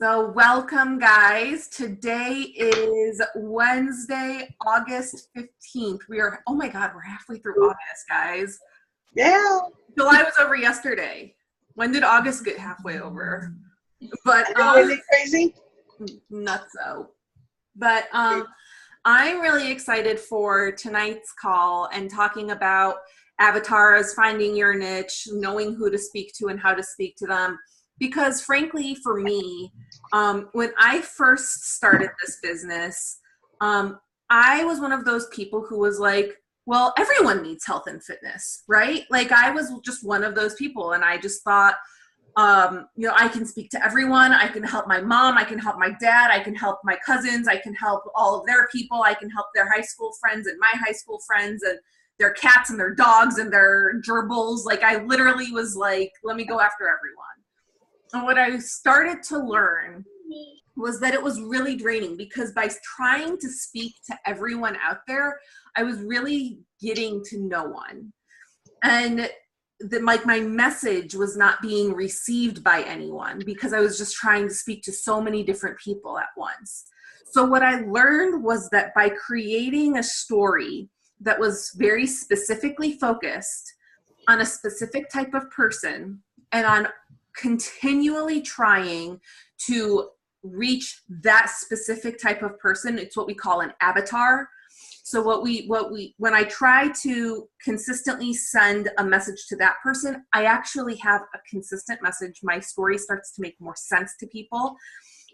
So welcome guys. Today is Wednesday, August 15th. Oh my God, we're halfway through August, guys. Yeah. July was over yesterday. When did August get halfway over? But Isn't it crazy? nuts so. But I'm really excited for tonight's call and talking about avatars, finding your niche, knowing who to speak to and how to speak to them. Because frankly, for me, when I first started this business, I was one of those people who was like, well, everyone needs health and fitness, right? Like I was just one of those people. And I just thought, I can speak to everyone. I can help my mom. I can help my dad. I can help my cousins. I can help all of their people. I can help their high school friends and my high school friends and their cats and their dogs and their gerbils. Like I literally was like, let me go after everyone. And what I started to learn was that it was really draining because by trying to speak to everyone out there, I was really getting to no one. And my message was not being received by anyone because I was just trying to speak to so many different people at once. So what I learned was that by creating a story that was very specifically focused on a specific type of person and on continually trying to reach that specific type of person, it's what we call an avatar. So when I try to consistently send a message to that person, I actually have a consistent message. My story starts to make more sense to people.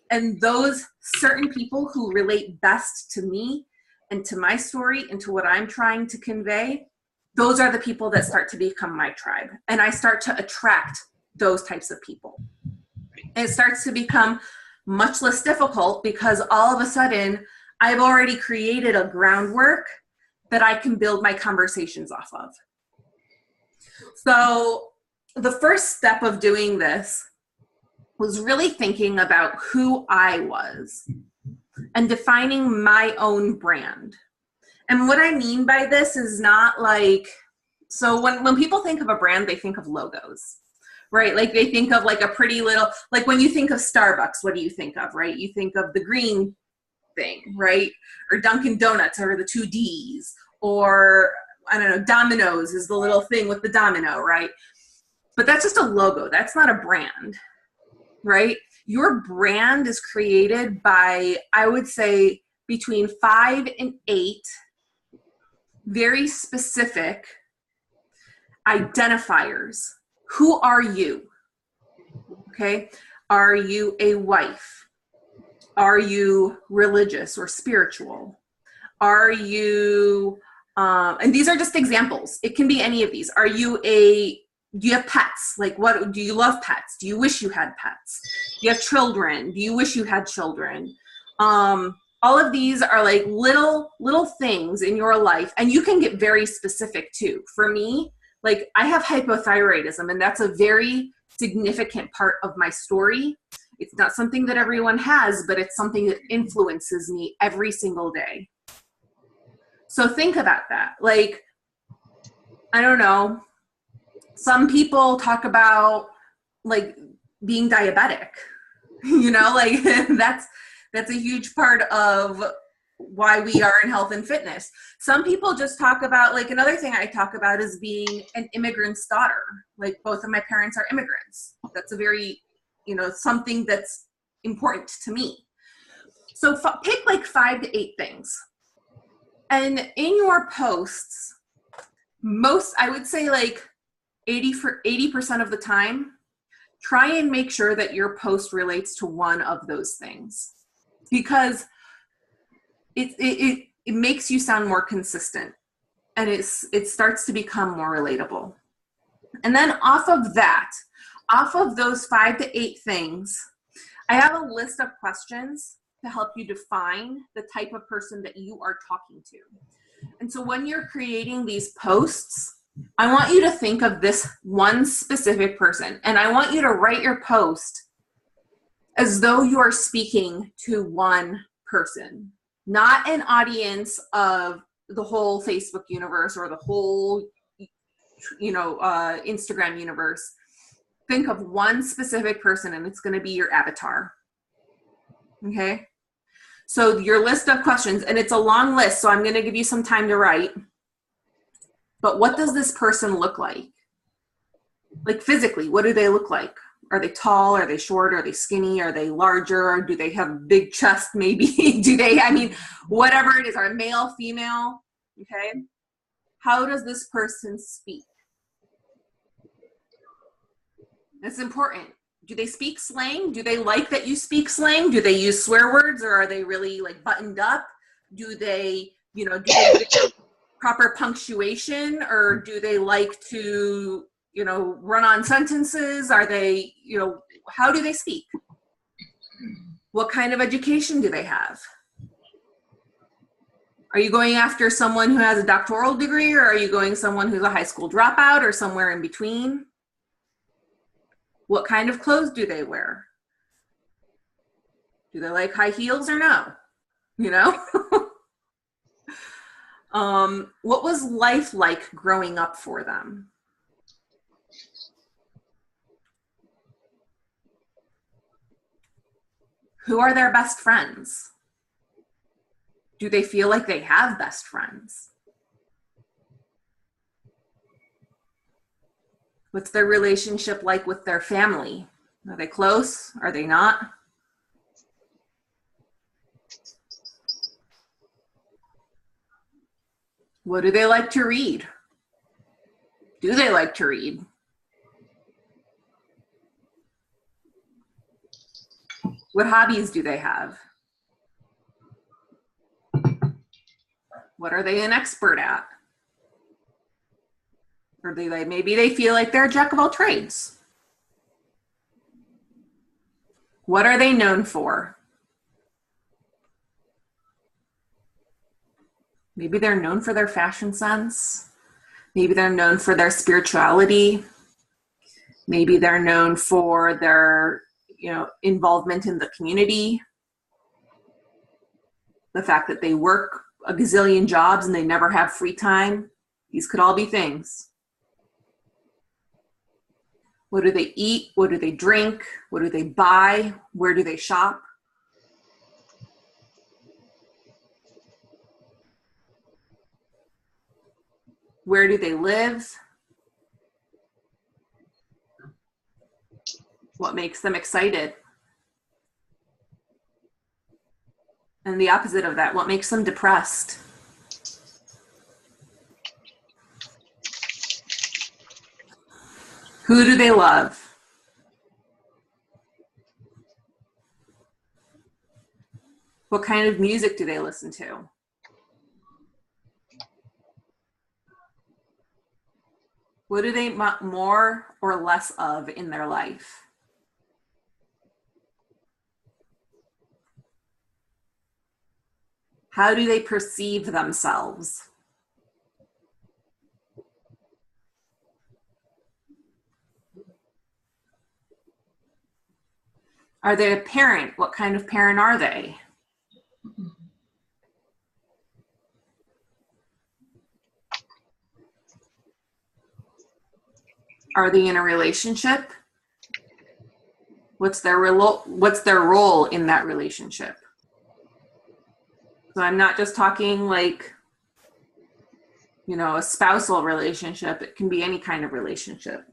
And those certain people who relate best to me and to my story and to what I'm trying to convey, those are the people that start to become my tribe. And I start to attract those types of people. And it starts to become much less difficult because all of a sudden, I've already created a groundwork that I can build my conversations off of. So the first step of doing this was really thinking about who I was and defining my own brand. And what I mean by this is not like, so when people think of a brand, they think of logos, right? Like they think of like a pretty little, like when you think of Starbucks, what do you think of, right? You think of the green thing, right? Or Dunkin' Donuts or the 2 Ds, or I don't know, Domino's is the little thing with the domino, right? But that's just a logo. That's not a brand, right? Your brand is created by, I would say, between 5 and 8 very specific identifiers. Who are you? Okay. Are you a wife? Are you religious or spiritual? Are you, and these are just examples. It can be any of these. Do you have pets? Like do you love pets? Do you wish you had pets? Do you have children? Do you wish you had children? All of these are like little things in your life. And you can get very specific too. For me, like I have hypothyroidism, and that's a very significant part of my story. It's not something that everyone has, but it's something that influences me every single day. So think about that. Like, I don't know, some people talk about like being diabetic, like that's a huge part of why we are in health and fitness. Some people just talk about, like, another thing I talk about is being an immigrant's daughter. Like both of my parents are immigrants. That's a very, something that's important to me. So pick like 5 to 8 things. And in your posts, I would say like 80% of the time, try and make sure that your post relates to one of those things, because it makes you sound more consistent, and it starts to become more relatable. And then off of those 5 to 8 things, I have a list of questions to help you define the type of person that you are talking to. And so when you're creating these posts, I want you to think of this one specific person, and I want you to write your post as though you are speaking to one person, not an audience of the whole Facebook universe or the whole, Instagram universe. Think of one specific person, and it's going to be your avatar. Okay. So your list of questions, and it's a long list, so I'm going to give you some time to write. But what does this person look like? Like physically, what do they look like? Are they tall? Are they short? Are they skinny? Are they larger? Do they have big chest maybe? Do they, I mean, whatever it is, are male, female? Okay. How does this person speak? That's important. Do they speak slang? Do they like that you speak slang? Do they use swear words, or are they really like buttoned up? Do they, do they use proper punctuation, or do they like to, run on sentences? Are they, how do they speak? What kind of education do they have? Are you going after someone who has a doctoral degree, or are you going someone who's a high school dropout, or somewhere in between? What kind of clothes do they wear? Do they like high heels or no? What was life like growing up for them? Who are their best friends? Do they feel like they have best friends? What's their relationship like with their family? Are they close? Are they not? What do they like to read? Do they like to read? What hobbies do they have? What are they an expert at? Or maybe they feel like they're a jack of all trades. What are they known for? Maybe they're known for their fashion sense. Maybe they're known for their spirituality. Maybe they're known for their, involvement in the community. The fact that they work a gazillion jobs and they never have free time. These could all be things. What do they eat? What do they drink? What do they buy? Where do they shop? Where do they live? What makes them excited? And the opposite of that, what makes them depressed? Who do they love? What kind of music do they listen to? What do they want more or less of in their life? How do they perceive themselves? Are they a parent? What kind of parent are they? Are they in a relationship? What's their role in that relationship? So I'm not just talking like, a spousal relationship. It can be any kind of relationship.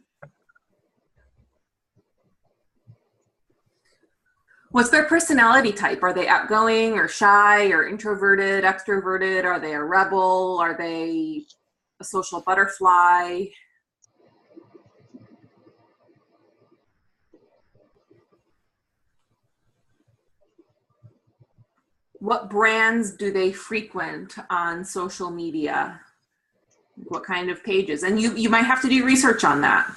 What's their personality type? Are they outgoing or shy or introverted, extroverted? Are they a rebel? Are they a social butterfly? What brands do they frequent on social media? What kind of pages? And you might have to do research on that.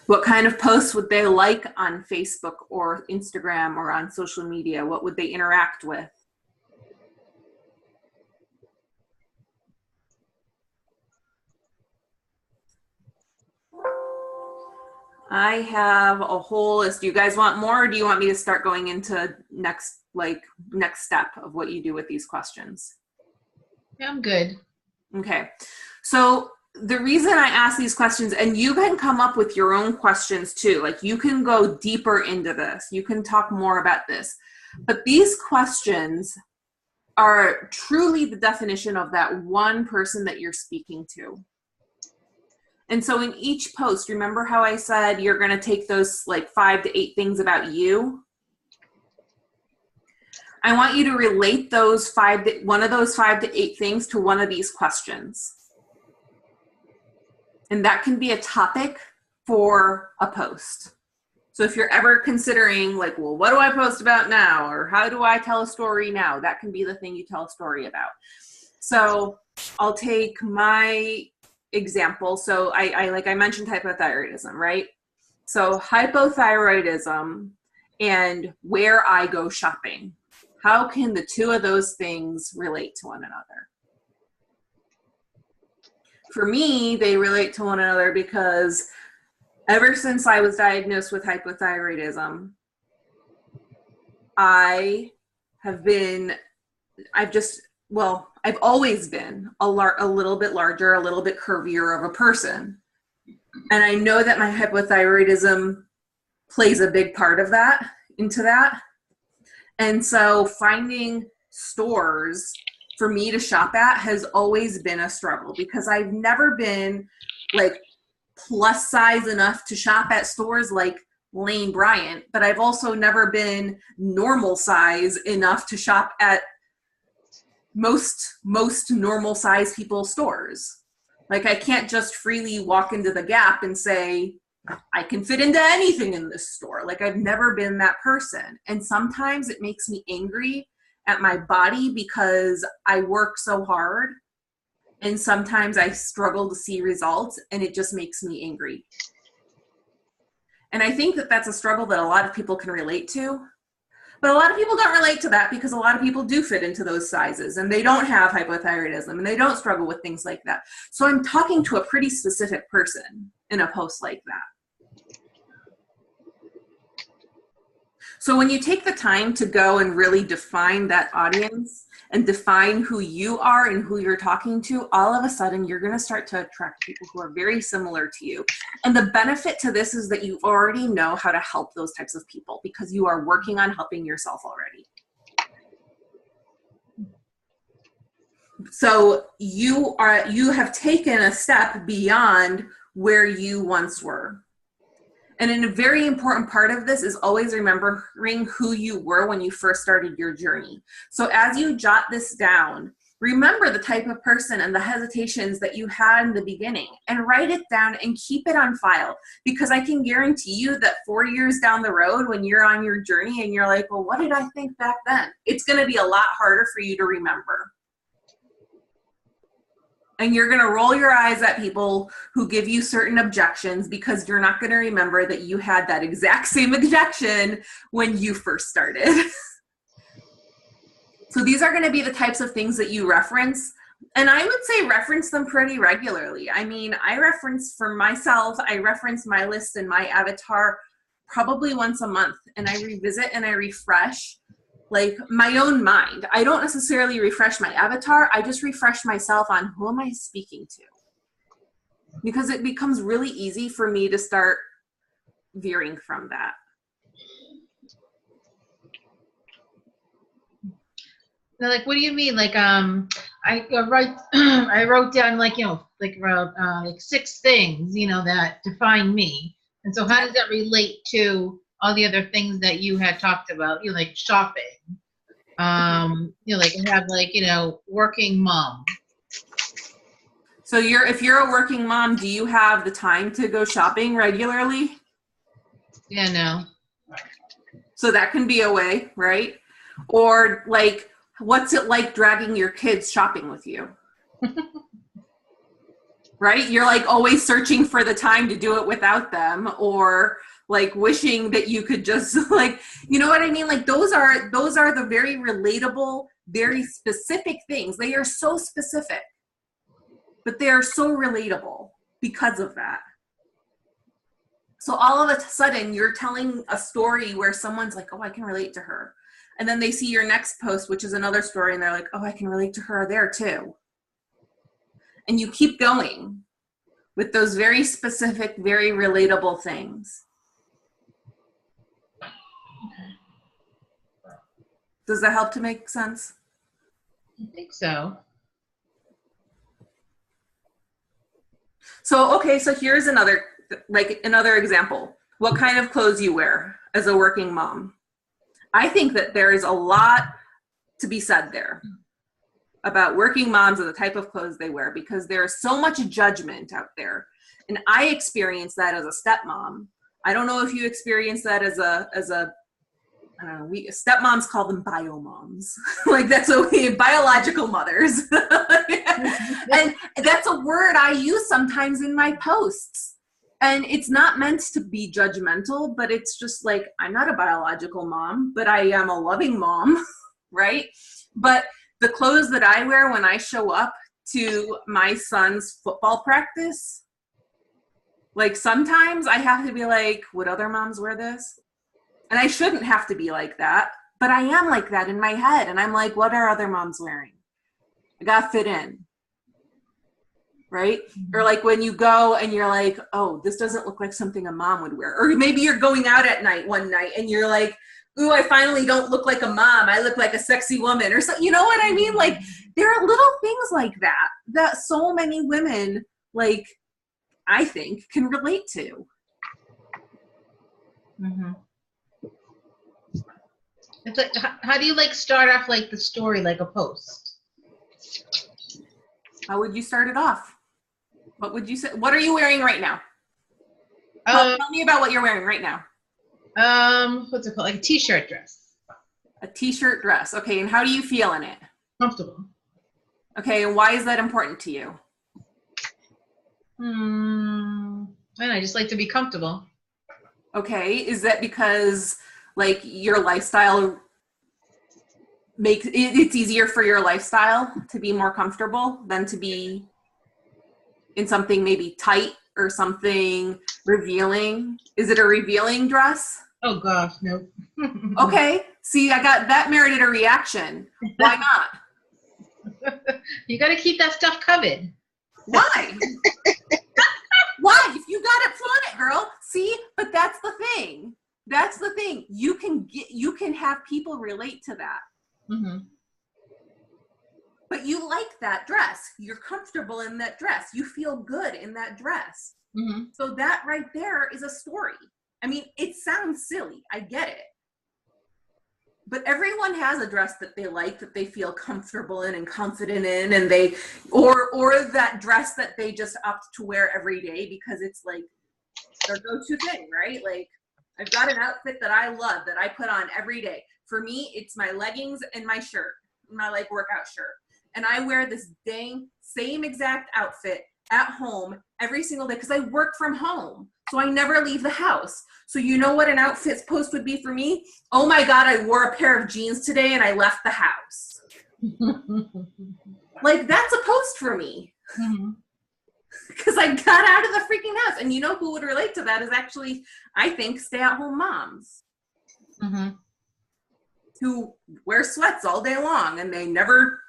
What kind of posts would they like on Facebook or Instagram or on social media? What would they interact with? I have a whole list. Do you guys want more, or do you want me to start going into next step of what you do with these questions? Yeah, I'm good. Okay. So the reason I ask these questions, and you can come up with your own questions too, like you can go deeper into this, you can talk more about this, but these questions are truly the definition of that one person that you're speaking to. And so in each post, remember how I said you're going to take those like 5 to 8 things about you? I want you to relate one of those 5 to 8 things to one of these questions. And that can be a topic for a post. So if you're ever considering like, well, what do I post about now? Or how do I tell a story now? That can be the thing you tell a story about. So I'll take my example. So I like I mentioned hypothyroidism, right? So hypothyroidism and where I go shopping. How can the two of those things relate to one another? For me, they relate to one another because ever since I was diagnosed with hypothyroidism, I've always been a little bit larger, a little bit curvier of a person. And I know that my hypothyroidism plays a big part of that, into that. And so finding stores for me to shop at has always been a struggle because I've never been like plus size enough to shop at stores like Lane Bryant, but I've also never been normal size enough to shop at most normal size people's stores. Like I can't just freely walk into the Gap and say, I can fit into anything in this store. Like I've never been that person. And sometimes it makes me angry at my body because I work so hard and sometimes I struggle to see results and it just makes me angry. And I think that that's a struggle that a lot of people can relate to. But a lot of people don't relate to that because a lot of people do fit into those sizes and they don't have hypothyroidism and they don't struggle with things like that. So I'm talking to a pretty specific person in a post like that. So when you take the time to go and really define that audience and define who you are and who you're talking to, all of a sudden you're going to start to attract people who are very similar to you. And the benefit to this is that you already know how to help those types of people because you are working on helping yourself already. So you have taken a step beyond where you once were. And a very important part of this is always remembering who you were when you first started your journey. So as you jot this down, remember the type of person and the hesitations that you had in the beginning and write it down and keep it on file. Because I can guarantee you that 4 years down the road when you're on your journey and you're like, well, what did I think back then? It's going to be a lot harder for you to remember. And you're going to roll your eyes at people who give you certain objections because you're not going to remember that you had that exact same objection when you first started. So these are going to be the types of things that you reference. And I would say reference them pretty regularly. I mean, I reference my list and my avatar probably once a month. And I revisit and I refresh like my own mind. I don't necessarily refresh my avatar. I just refresh myself on who am I speaking to? Because it becomes really easy for me to start veering from that. Now, like, what do you mean? Like, I wrote down like, like 6 things, that define me. And so how does that relate to all the other things that you had talked about, like shopping, like I have like, working mom. So if you're a working mom, do you have the time to go shopping regularly? Yeah, no. So that can be a way, right? Or like, what's it like dragging your kids shopping with you? Right? You're like always searching for the time to do it without them, or like wishing that you could just like, you know what I mean? Like those are the very relatable, very specific things. They are so specific, but they are so relatable because of that. So all of a sudden you're telling a story where someone's like, oh, I can relate to her. And then they see your next post, which is another story, and they're like, oh, I can relate to her there too. And you keep going. with those very specific, very relatable things. Does that help to make sense? I think so. So, okay, so here's another example. What kind of clothes you wear as a working mom? I think that there is a lot to be said there about working moms and the type of clothes they wear, because there's so much judgment out there. And I experienced that as a stepmom. I don't know if you experience that as a I don't know, stepmoms call them biomoms. Like that's what biological mothers. And that's a word I use sometimes in my posts. And it's not meant to be judgmental, but it's just like, I'm not a biological mom, but I am a loving mom, right? But the clothes that I wear when I show up to my son's football practice, like sometimes I have to be like, would other moms wear this? And I shouldn't have to be like that, but I am like that in my head. And I'm like, what are other moms wearing? I gotta fit in, right? Mm-hmm. Or like when you go and you're like, oh, this doesn't look like something a mom would wear. Or maybe you're going out at night one night and you're like, ooh, I finally don't look like a mom. I look like a sexy woman or something. You know what I mean? Like there are little things like that so many women, like, I think can relate to. Mm-hmm. It's like, how do you like start off like the story, like a post? How would you start it off? What would you say? What are you wearing right now? Tell me about what you're wearing right now. What's it called? Like a t-shirt dress. A t-shirt dress. Okay, and how do you feel in it? Comfortable. Okay, and why is that important to you? I don't know, I just like to be comfortable. Okay, is that because like your lifestyle makes it's easier for your lifestyle to be more comfortable than to be in something maybe tight or something revealing? Is it a revealing dress? Oh gosh, no. Okay, see, I got that merited a reaction. Why not? You got to keep that stuff covered. Why? Why? If you got it, flaunt it, girl. See, but that's the thing. That's the thing. You can have people relate to that. Mm-hmm. But you like that dress. You're comfortable in that dress. You feel good in that dress. Mm-hmm. So that right there is a story. I mean, it sounds silly. I get it. But everyone has a dress that they like, that they feel comfortable in and confident in, and they, or that dress that they just opt to wear every day because it's like their go-to thing, right? Like, I've got an outfit that I love that I put on every day. For me, it's my leggings and my shirt, my like workout shirt. And I wear this dang same exact outfit at home every single day because I work from home. So I never leave the house. So you know what an outfit post would be for me? Oh my God, I wore a pair of jeans today and I left the house. Like that's a post for me. Because I got out of the freaking house. And you know who would relate to that is actually, I think, stay-at-home moms. Mm-hmm. Who wear sweats all day long and they never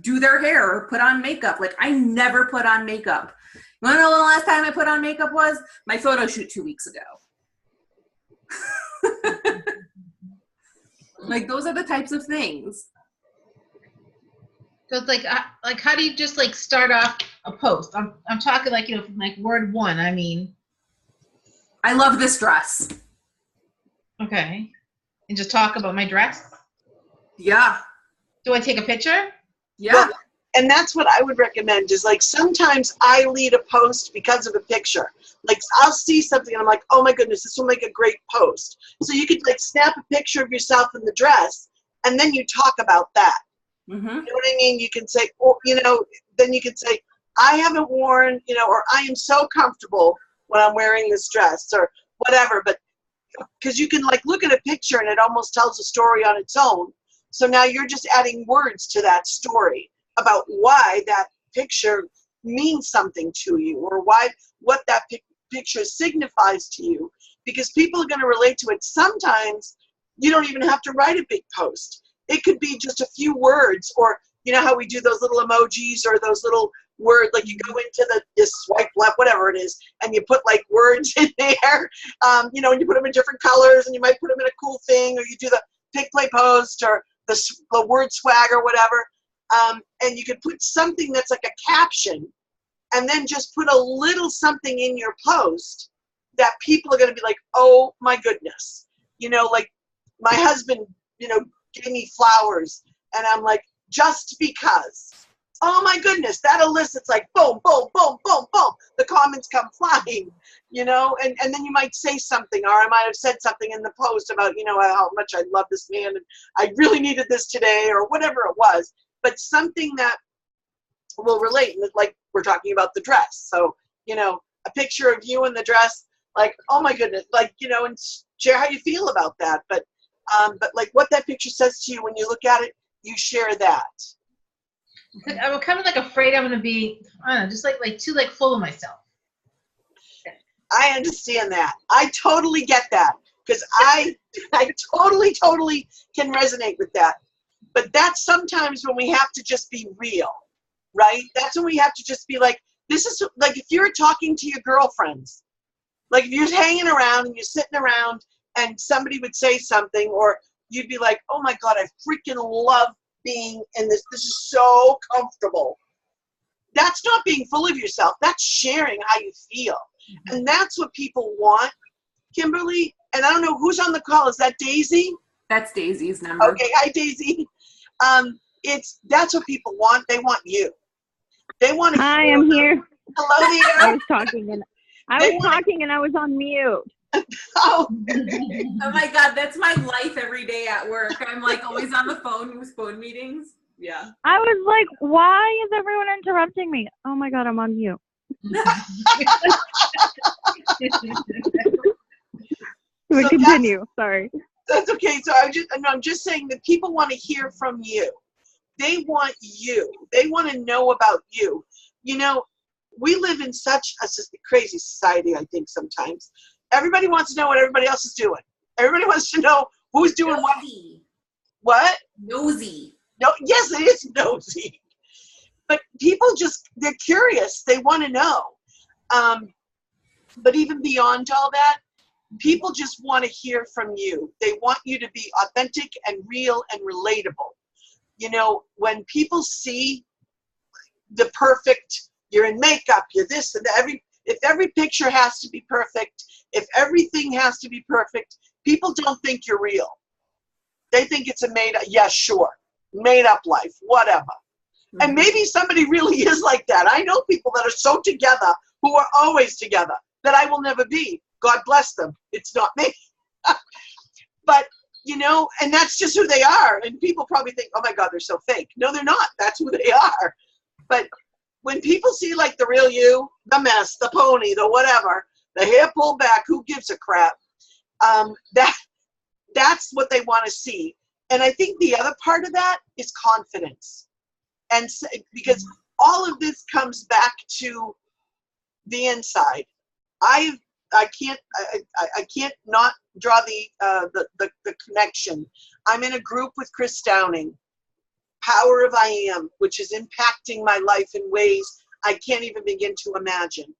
do their hair or put on makeup. Like I never put on makeup. You want to know when the last time I put on makeup was? My photo shoot 2 weeks ago. Like those are the types of things. So it's like how do you just like start off a post? I'm talking like, you know, from like word one. I mean, I love this dress. Okay. And just talk about my dress? Yeah. Do I take a picture? Yeah. Well, and that's what I would recommend is like sometimes I lead a post because of a picture. Like I'll see something and I'm like, oh my goodness, this will make a great post. So you could like snap a picture of yourself in the dress and then you talk about that. Mm-hmm. You know what I mean? You can say, or, you know, then you can say, I haven't worn, you know, or I am so comfortable when I'm wearing this dress or whatever. But because you can like look at a picture and it almost tells a story on its own. So now you're just adding words to that story about why that picture means something to you or what that picture signifies to you, because people are going to relate to it. Sometimes you don't even have to write a big post. It could be just a few words, or you know how we do those little emojis or those little word, like you go into the swipe left, whatever it is, and you put like words in there, you know, and you put them in different colors, and you might put them in a cool thing, or you do the pick, play, post, or the word swag or whatever. And you could put something that's like a caption, and then just put a little something in your post that people are going to be like, oh my goodness. You know, like my husband, you know, gave me flowers, and I'm like, just because. Oh my goodness, that elicits like boom, boom, boom, boom, boom. The comments come flying, you know, and then you might say something, or I might have said something in the post about, you know, how much I love this man and I really needed this today, or whatever it was, but something that will relate, like we're talking about the dress. So, you know, a picture of you in the dress, like, oh my goodness, like, you know, and share how you feel about that. But like what that picture says to you when you look at it, you share that. I'm kind of like afraid I'm going to be, I don't know, just like too like full of myself. I understand that. I totally get that, because I totally can resonate with that. But that's sometimes when we have to just be real, right? That's when we have to just be like, this is like if you're talking to your girlfriends, like if you're hanging around and you're sitting around and somebody would say something, or you'd be like, oh my God, I freaking love being in this. This is so comfortable. That's not being full of yourself. That's sharing how you feel. And that's what people want, Kimberly. And I don't know who's on the call. Is that Daisy? That's Daisy's number. Okay. Hi, Daisy. That's what people want. They want you. They want to. Hi, I'm here. Hello there. I was talking and I was on mute. Oh. Oh my God, that's my life every day at work. I'm like always on the phone with phone meetings. Yeah. I was like, why is everyone interrupting me? Oh my God, I'm on mute. We continue. Sorry. That's okay. So I'm just saying that people want to hear from you. They want you. They want to know about you. You know, we live in such a crazy society, I think, sometimes. Everybody wants to know what everybody else is doing. Everybody wants to know who's doing Nosy. What. Nosy. No, yes, it is nosy. But people they're curious. They want to know. But even beyond all that, people just want to hear from you. They want you to be authentic and real and relatable. You know, when people see the perfect, you're in makeup, you're this and that, if every picture has to be perfect, if everything has to be perfect, people don't think you're real. They think it's a made up life, whatever. Mm-hmm. And maybe somebody really is like that. I know people that are so together, who are always together, that I will never be. God bless them. It's not me. But, you know, and that's just who they are. And people probably think, oh my God, they're so fake. No, they're not. That's who they are. But when people see like the real you, the mess, the pony, the whatever, the hair pulled back, who gives a crap? That's what they want to see. And I think the other part of that is confidence. And because all of this comes back to the inside. I can't not draw the connection. I'm in a group with Chris Downing, Power of I Am, which is impacting my life in ways I can't even begin to imagine.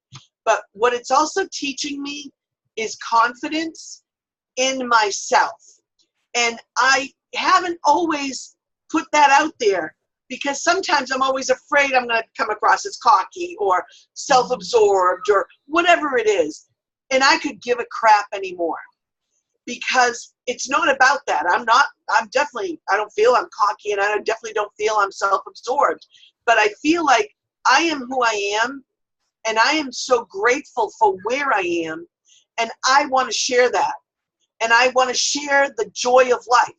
But what it's also teaching me is confidence in myself. And I haven't always put that out there, because sometimes I'm always afraid I'm going to come across as cocky or self-absorbed or whatever it is. And I could give a crap anymore, because it's not about that. I don't feel I'm cocky, and I definitely don't feel I'm self-absorbed, but I feel like I am who I am, and I am so grateful for where I am, and I want to share that. And I want to share the joy of life.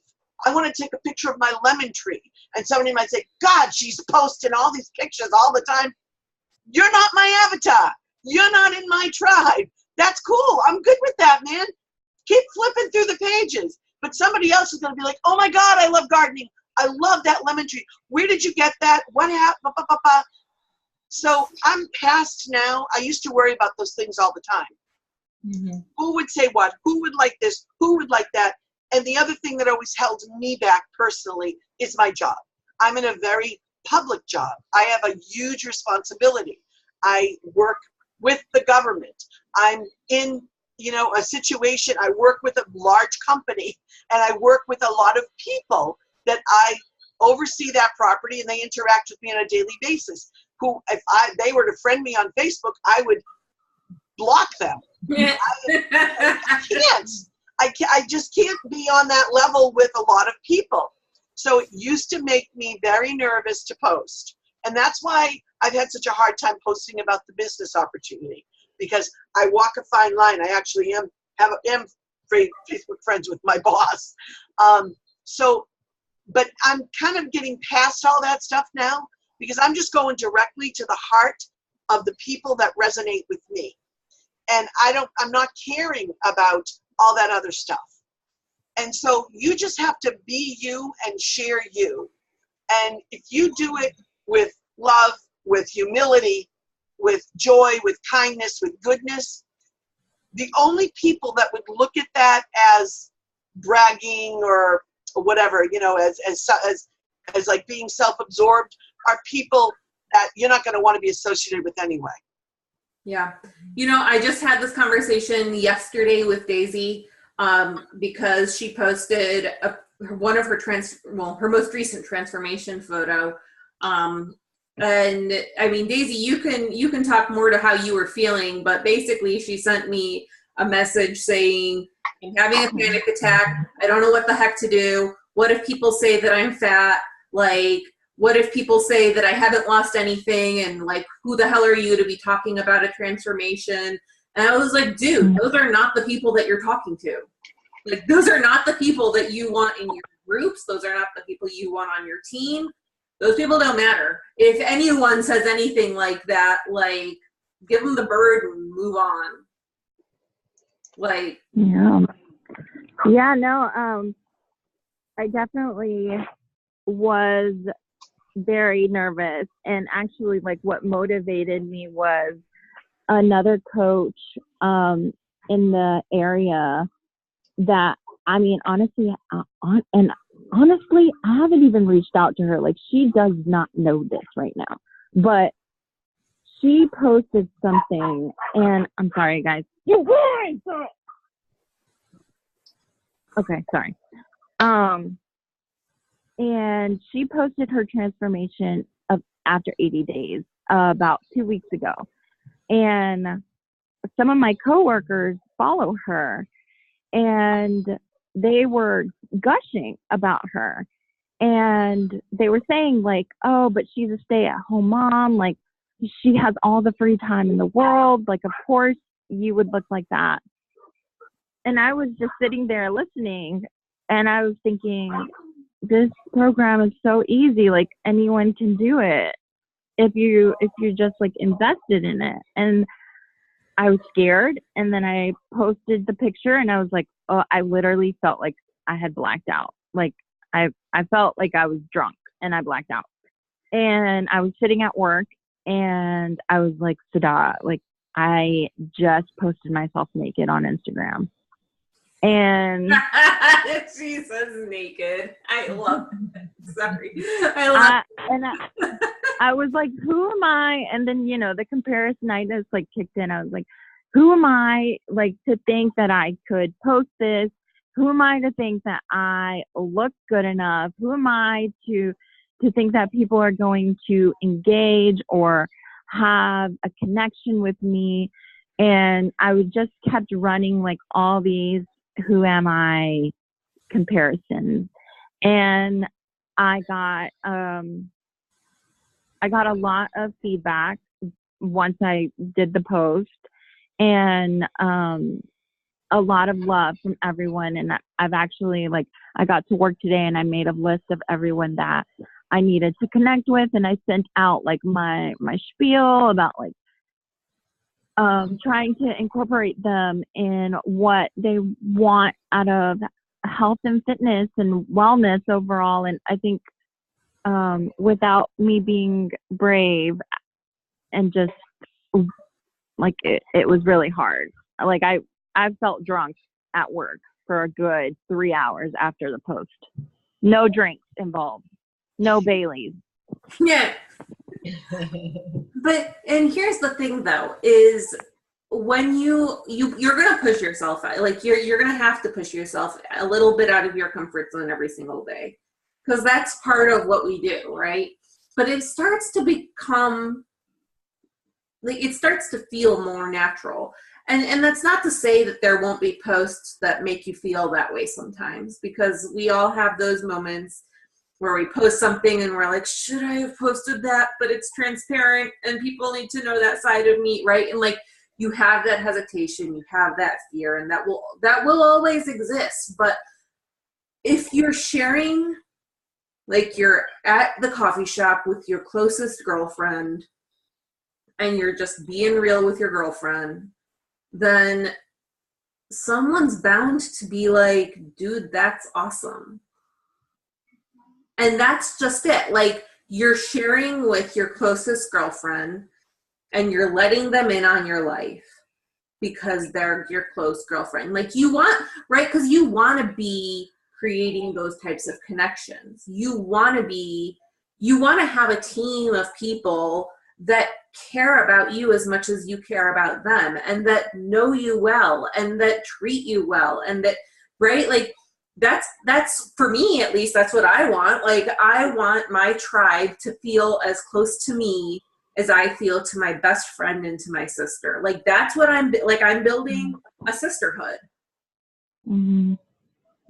I want to take a picture of my lemon tree, and somebody might say, God, she's posting all these pictures all the time. You're not my avatar. You're not in my tribe. That's cool. I'm good with that, man. Keep flipping through the pages. But somebody else is going to be like, oh my God, I love gardening. I love that lemon tree. Where did you get that? What happened? So I'm past now. I used to worry about those things all the time. Mm-hmm. Who would say what? Who would like this? Who would like that? And the other thing that always held me back personally is my job. I'm in a very public job. I have a huge responsibility. I work with the government. I'm in, a situation. I work with a large company, and I work with a lot of people that I oversee that property, and they interact with me on a daily basis. Who, if they were to friend me on Facebook, I would block them. I just can't be on that level with a lot of people. So it used to make me very nervous to post. And that's why I've had such a hard time posting about the business opportunity, because I walk a fine line. I actually am Facebook friends with my boss. But I'm kind of getting past all that stuff now, because I'm just going directly to the heart of the people that resonate with me. And I'm not caring about all that other stuff. And so you just have to be you and share you. And if you do it with love, with humility, with joy, with kindness, with goodness, the only people that would look at that as bragging or whatever, as like being self-absorbed, are people that you're not going to want to be associated with anyway. Yeah. I just had this conversation yesterday with Daisy because she posted one of her most recent transformation photo. And I mean, Daisy, you can talk more to how you were feeling, but basically she sent me a message saying, I'm having a panic attack. I don't know what the heck to do. What if people say that I'm fat? Like, what if people say that I haven't lost anything? And like, who the hell are you to be talking about a transformation? And I was like, dude, those are not the people that you're talking to. Like, those are not the people that you want in your groups. Those are not the people you want on your team. Those people don't matter. If anyone says anything like that, like, give them the bird and move on. Like, yeah, no, I definitely was very nervous, and actually, like, what motivated me was another coach in the area that, I mean, honestly, honestly, I haven't even reached out to her. Like, she does not know this right now, but she posted something, and I'm sorry, guys. You guys! Okay, sorry. And she posted her transformation after 80 days about 2 weeks ago. And some of my coworkers follow her, and they were gushing about her. And they were saying, like, oh, but she's a stay-at-home mom. Like, she has all the free time in the world. Like, of course you would look like that. And I was just sitting there listening, and I was thinking, this program is so easy. Like, anyone can do it if you're just like invested in it. And I was scared, and then I posted the picture, and I was like, oh, I literally felt like I had blacked out. Like, I felt like I was drunk, and I blacked out. And I was sitting at work, and I was like, Sada, like, I just posted myself naked on Instagram. And she says naked. I love it. Sorry. I was like, who am I? And then, the comparisonitis like kicked in. I was like, who am I, like, to think that I could post this? Who am I to think that I look good enough? Who am I to think that people are going to engage or have a connection with me? And I would just kept running like all these who am I comparisons. And I got a lot of feedback once I did the post, and a lot of love from everyone. And I've actually, like, I got to work today, and I made a list of everyone that I needed to connect with, and I sent out like my spiel about like trying to incorporate them in what they want out of health and fitness and wellness overall. And I think without me being brave and just like it was really hard. Like I felt drunk at work for a good 3 hours after the post. No drinks involved. No Baileys. Yeah. But, and here's the thing though, is when you're going to push yourself out, like you're going to have to push yourself a little bit out of your comfort zone every single day, because that's part of what we do, right? But it starts to become, like, it starts to feel more natural. And that's not to say that there won't be posts that make you feel that way sometimes, because we all have those moments where we post something and we're like, should I have posted that? But it's transparent and people need to know that side of me, right? And like, you have that hesitation, you have that fear, and that will always exist. But if you're sharing, like you're at the coffee shop with your closest girlfriend and you're just being real with your girlfriend, then someone's bound to be like, dude, that's awesome. And that's just it. Like, you're sharing with your closest girlfriend and you're letting them in on your life because they're your close girlfriend. Like, you want, right? Because you want to be creating those types of connections. You want to have a team of people that care about you as much as you care about them, and that know you well, and that treat you well, and that, right? Like, that's for me, at least, that's what I want. Like, I want my tribe to feel as close to me as I feel to my best friend and to my sister. Like, that's what I'm building a sisterhood. Mm-hmm.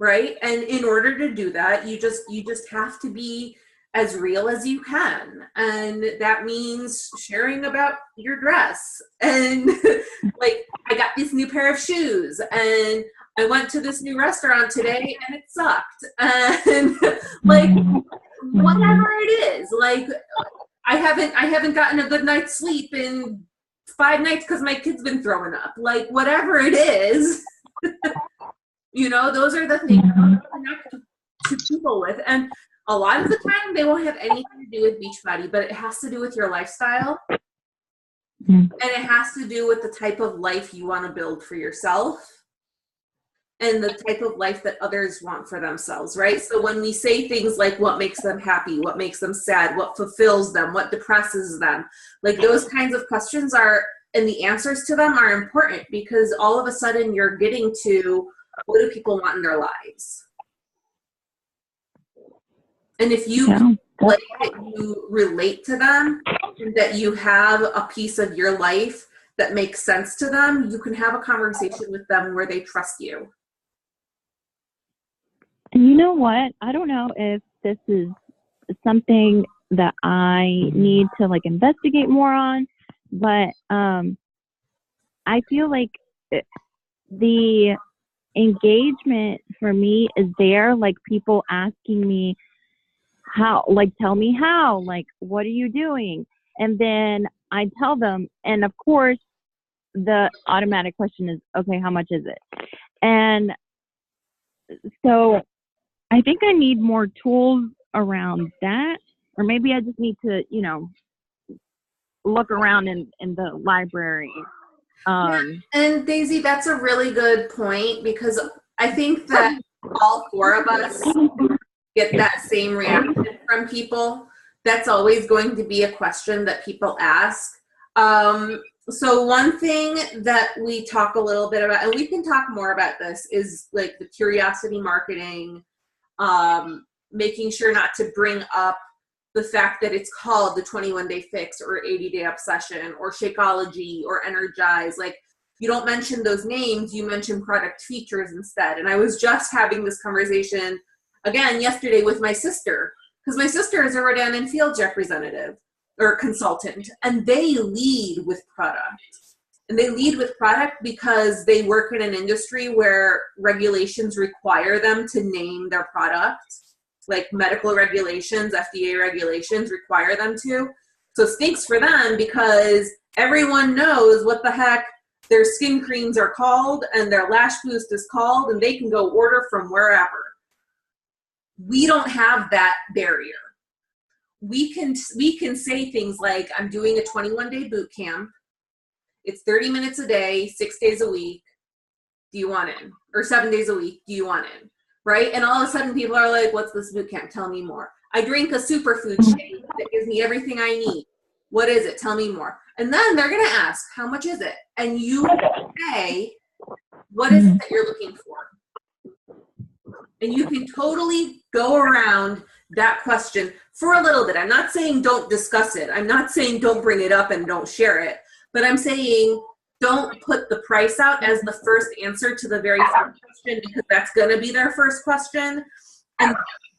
Right? And in order to do that, you just have to be as real as you can. And that means sharing about your dress. And like, I got this new pair of shoes and I went to this new restaurant today and it sucked. And like, whatever it is, like, I haven't gotten a good night's sleep in 5 nights because my kid's been throwing up. Like, whatever it is, you know, those are the things I connect to people with. And a lot of the time they won't have anything to do with Beachbody, but it has to do with your lifestyle. And it has to do with the type of life you want to build for yourself and the type of life that others want for themselves, right? So when we say things like what makes them happy, what makes them sad, what fulfills them, what depresses them, like, those kinds of questions are, and the answers to them are important, because all of a sudden you're getting to, what do people want in their lives? And if you like that you relate to them, and that you have a piece of your life that makes sense to them, you can have a conversation with them where they trust you. And you know what? I don't know if this is something that I need to like investigate more on, but I feel like the engagement for me is there, like people asking me how, like, tell me how, like, what are you doing? And then I tell them, and of course the automatic question is, okay, how much is it? And so I think I need more tools around that, or maybe I just need to, you know, look around in the library. And Daisy, that's a really good point, because I think that all 4 of us get that same reaction from people. That's always going to be a question that people ask. So one thing that we talk a little bit about, and we can talk more about this, is like the curiosity marketing, making sure not to bring up the fact that it's called the 21-day fix or 80-day obsession or Shakeology or Energize. Like, you don't mention those names, you mention product features instead. And I was just having this conversation again yesterday with my sister, because my sister is a Rodan and Fields representative or consultant, and they lead with product. And they lead with product because they work in an industry where regulations require them to name their product. Like, medical regulations, FDA regulations require them to. So it stinks for them, because everyone knows what the heck their skin creams are called and their lash boost is called, and they can go order from wherever. We don't have that barrier. We can say things like, I'm doing a 21-day boot camp. It's 30 minutes a day, 6 days a week. Do you want in? Or 7 days a week. Do you want in? Right? And all of a sudden people are like, what's this boot camp? Tell me more. I drink a superfood shake. that gives me everything I need. What is it? Tell me more. And then they're going to ask, how much is it? And you say, what is it that you're looking for? And you can totally go around that question for a little bit. I'm not saying don't discuss it. I'm not saying don't bring it up and don't share it. But I'm saying don't put the price out as the first answer to the very first question, because that's going to be their first question. And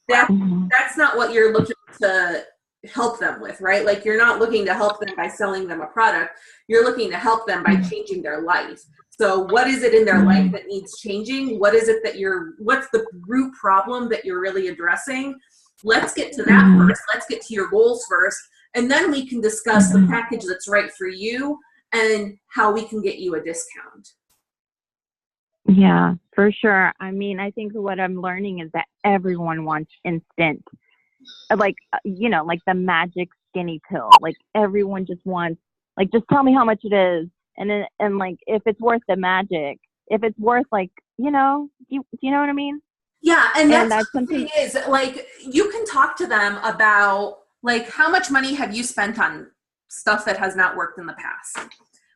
that's not what you're looking to help them with, right? Like, you're not looking to help them by selling them a product. You're looking to help them by changing their life. So what is it in their life that needs changing? What is it that what's the root problem that you're really addressing? Let's get to that first. Let's get to your goals first. And then we can discuss the package that's right for you and how we can get you a discount. Yeah, for sure. I mean, I think what I'm learning is that everyone wants instant, like, you know, like the magic skinny pill. Like, everyone just wants, like, just tell me how much it is. And like, if it's worth the magic, if it's worth, like, you know, do you know what I mean? Yeah. And that's something is, like, you can talk to them about, like, how much money have you spent on stuff that has not worked in the past?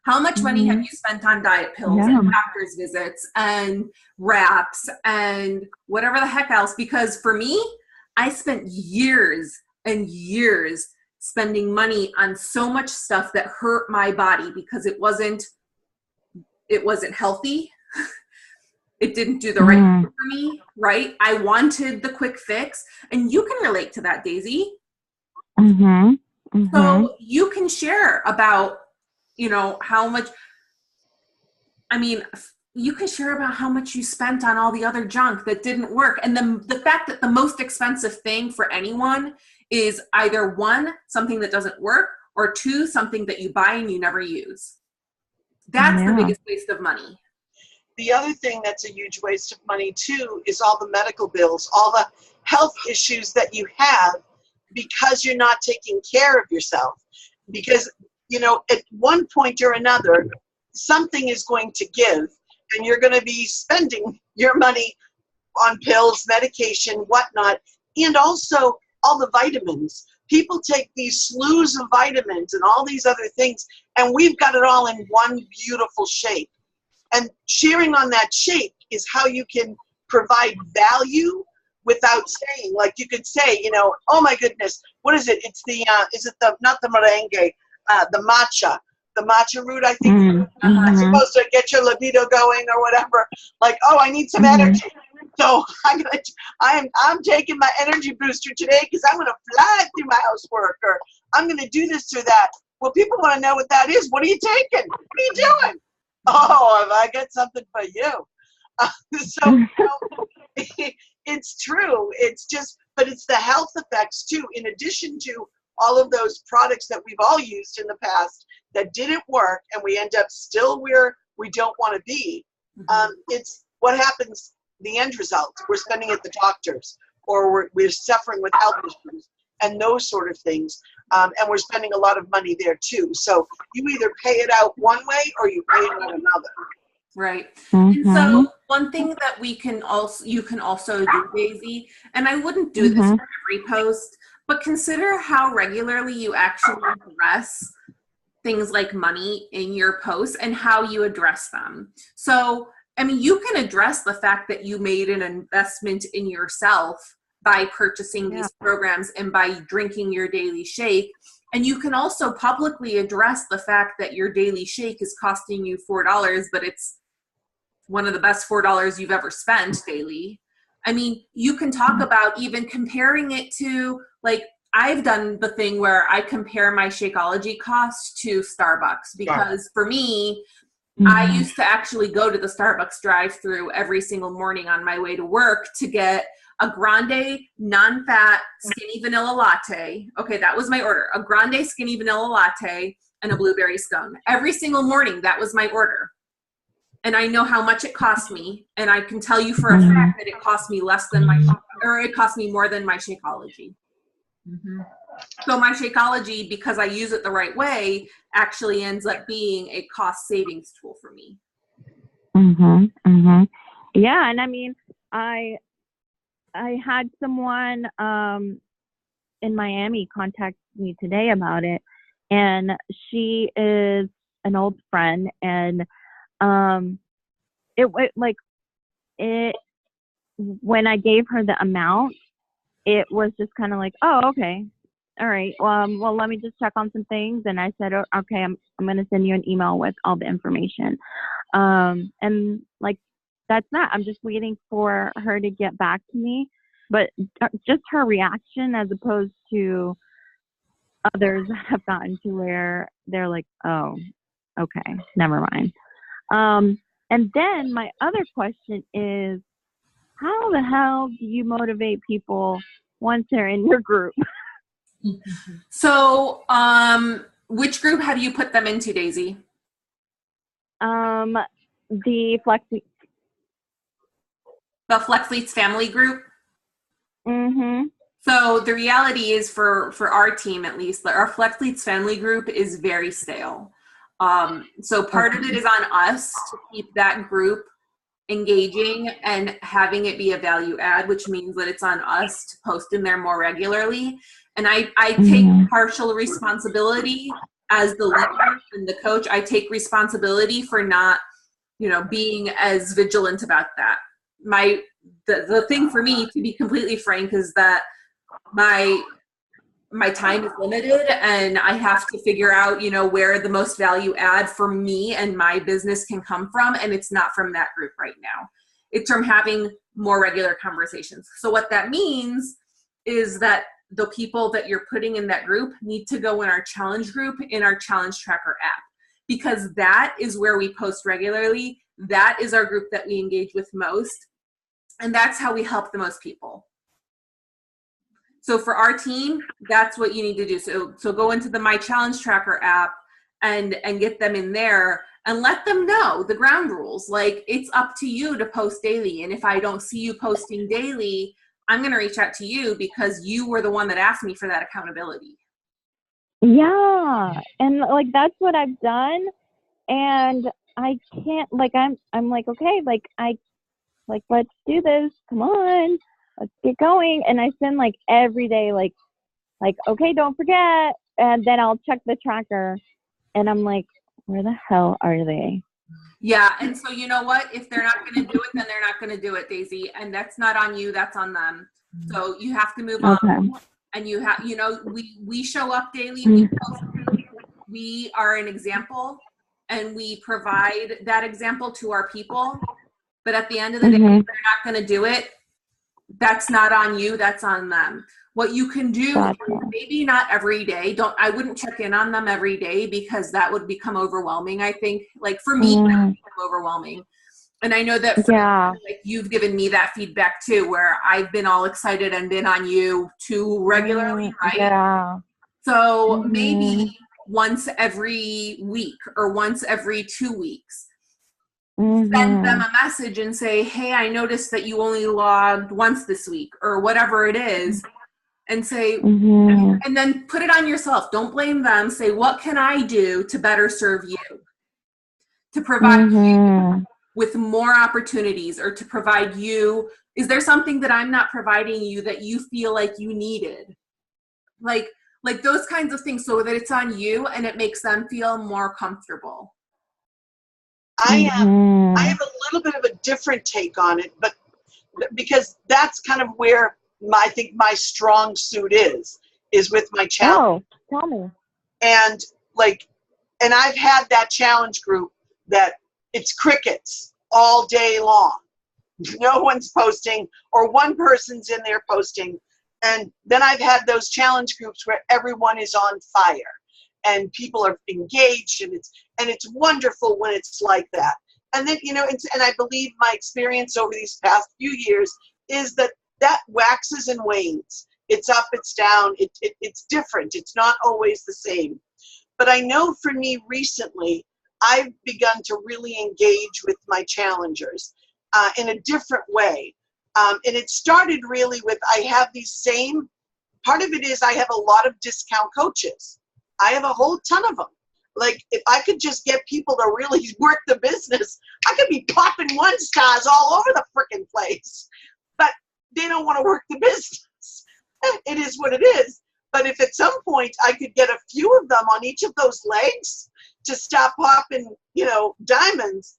How much money have you spent on diet pills and doctor's visits and wraps and whatever the heck else? Because for me, I spent years and years spending money on so much stuff that hurt my body because it wasn't healthy. It didn't do the right thing for me, right? I wanted the quick fix. And you can relate to that, Daisy. So you can share about, you know, how much, I mean, you can share about how much you spent on all the other junk that didn't work. And the fact that the most expensive thing for anyone is either one, something that doesn't work, or two, something that you buy and you never use. That's the biggest waste of money. The other thing that's a huge waste of money too is all the medical bills, all the health issues that you have because you're not taking care of yourself. Because, you know, at one point or another, something is going to give, and you're going to be spending your money on pills, medication, whatnot, and also all the vitamins. People take these slews of vitamins and all these other things, and we've got it all in one beautiful shake. And sharing on that shake is how you can provide value without saying, like, you could say, you know, oh my goodness, what is it? It's the, not the merengue, the matcha root, I think. It's supposed to get your libido going or whatever. Like, oh, I need some energy. So I'm taking my energy booster today because I'm going to fly through my housework, or I'm going to do this or that. Well, people want to know what that is. What are you taking? What are you doing? Oh, have I got something for you? So, you know, it's true. It's just, but it's the health effects too, in addition to all of those products that we've all used in the past that didn't work, and we end up still where we don't want to be. It's what happens, the end result. We're spending at the doctors, or we're suffering with health issues and those sort of things. And we're spending a lot of money there too. So you either pay it out one way or you pay it out another. Right. And so one thing that you can also do, Daisy, and I wouldn't do this for every post, but consider how regularly you actually address things like money in your posts and how you address them. So, I mean, you can address the fact that you made an investment in yourself by purchasing these programs and by drinking your daily shake. And you can also publicly address the fact that your daily shake is costing you $4, but it's one of the best $4 you've ever spent daily. I mean, you can talk about even comparing it to, like, I've done the thing where I compare my Shakeology costs to Starbucks, because for me, I used to actually go to the Starbucks drive-thru every single morning on my way to work to get a grande non-fat skinny vanilla latte. Okay, that was my order. A grande skinny vanilla latte and a blueberry scone. Every single morning, that was my order. And I know how much it cost me, and I can tell you for a fact that it cost me less than it cost me more than my Shakeology. So my Shakeology, because I use it the right way, actually ends up being a cost savings tool for me. Yeah, and I mean, I had someone in Miami contact me today about it. And she is an old friend, and when I gave her the amount, it was just kind of like, oh, okay, all right. Well, let me just check on some things. And I said, oh, okay, I'm going to send you an email with all the information. And like, that's that. I'm just waiting for her to get back to me. But just her reaction, as opposed to others that have gotten to where they're like, oh, okay, never mind. And then my other question is, how the hell do you motivate people once they're in your group? So, which group have you put them into, Daisy? The Flexleets family group? Mm-hmm. So the reality is for our team, at least, our Flexleets family group is very stale. So part of it is on us to keep that group engaging and having it be a value add, which means that it's on us to post in there more regularly. And I take partial responsibility as the leader and the coach. I take responsibility for not, being as vigilant about that. The thing for me, to be completely frank, is that my time is limited, and I have to figure out, where the most value add for me and my business can come from. And it's not from that group right now. It's from having more regular conversations. So what that means is that the people that you're putting in that group need to go in our challenge group in our challenge tracker app, because that is where we post regularly. That is our group that we engage with most. And that's how we help the most people. So for our team, that's what you need to do. So go into the My Challenge Tracker app and get them in there and let them know the ground rules. Like, it's up to you to post daily. And if I don't see you posting daily, I'm going to reach out to you because you were the one that asked me for that accountability. Yeah. And like, that's what I've done. And I can't, like, I'm like, okay, let's do this. Come on, let's get going. And I send like every day, like, okay, don't forget. And then I'll check the tracker and I'm like, where the hell are they? Yeah. And so, you know what, if they're not going to do it, then they're not going to do it, Daisy. And that's not on you. That's on them. So you have to move on. And you have, we show up daily. We are an example, and we provide that example to our people. But at the end of the day, if they're not going to do it, that's not on you. That's on them. What you can do, maybe not every day. I wouldn't check in on them every day, because that would become overwhelming. I think, like, for me, that would become overwhelming. And I know that like, you've given me that feedback too, where I've been all excited and been on you too regularly, right? Yeah. So maybe once every week or once every 2 weeks, send them a message and say, hey, I noticed that you only logged once this week, or whatever it is, and say, and then put it on yourself. Don't blame them. Say, what can I do to better serve you? To provide you with more opportunities, or to provide you, is there something that I'm not providing you that you feel like you needed? Like those kinds of things, so that it's on you and it makes them feel more comfortable. I have a little bit of a different take on it, but because that's kind of where I think my strong suit is with my challenge. Oh, tell me. And I've had that challenge group that it's crickets all day long. No one's posting, or one person's in there posting. And then I've had those challenge groups where everyone is on fire and people are engaged, and it's wonderful when it's like that. And then, and I believe my experience over these past few years is that waxes and wanes. It's up, it's down, it's different. It's not always the same. But I know for me recently, I've begun to really engage with my challengers in a different way. And it started really with, I have part of it is I have a lot of discount coaches. I have a whole ton of them. Like, if I could just get people to really work the business, I could be popping 1-stars all over the freaking place. But they don't want to work the business. It is what it is. But if at some point I could get a few of them on each of those legs to stop popping, diamonds,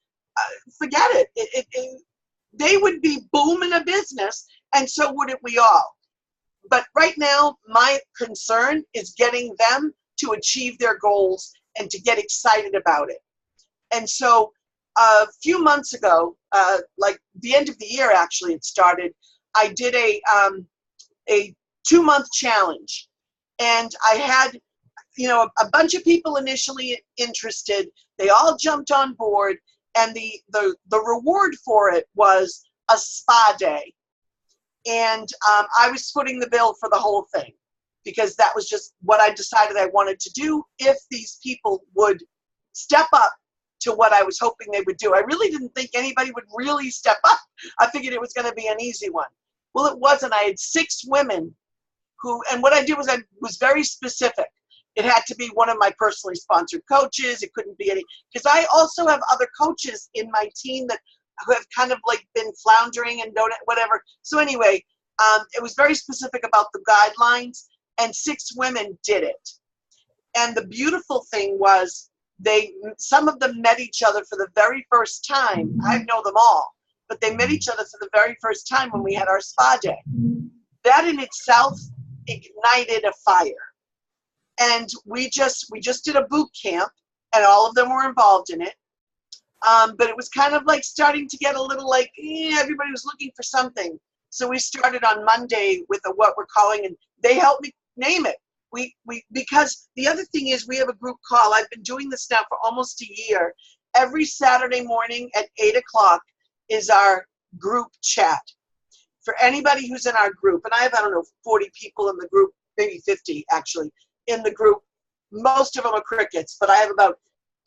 forget it. They would be booming a business, and so would it we all. But right now, my concern is getting them to achieve their goals and to get excited about it. And so a few months ago, like the end of the year, actually, it started, I did a 2-month challenge. And I had, a bunch of people initially interested. They all jumped on board. And the reward for it was a spa day. And I was footing the bill for the whole thing because that was just what I decided I wanted to do if these people would step up to what I was hoping they would do. I really didn't think anybody would really step up. I figured it was going to be an easy one. Well, it wasn't. I had 6 women and what I did was I was very specific. It had to be one of my personally sponsored coaches. It couldn't be any, because I also have other coaches in my team that who have kind of like been floundering and don't, whatever. So anyway, it was very specific about the guidelines, and 6 women did it. And the beautiful thing was some of them met each other for the very first time. I know them all, but they met each other for the very first time when we had our spa day. That in itself ignited a fire. And we just did a boot camp, and all of them were involved in it. But it was kind of like starting to get a little like, everybody was looking for something. So we started on Monday with what we're calling, and they helped me name it. Because the other thing is we have a group call. I've been doing this now for almost a year. Every Saturday morning at 8 o'clock is our group chat. For anybody who's in our group, and I have, 40 people in the group, maybe 50 actually, in the group. Most of them are crickets, but I have about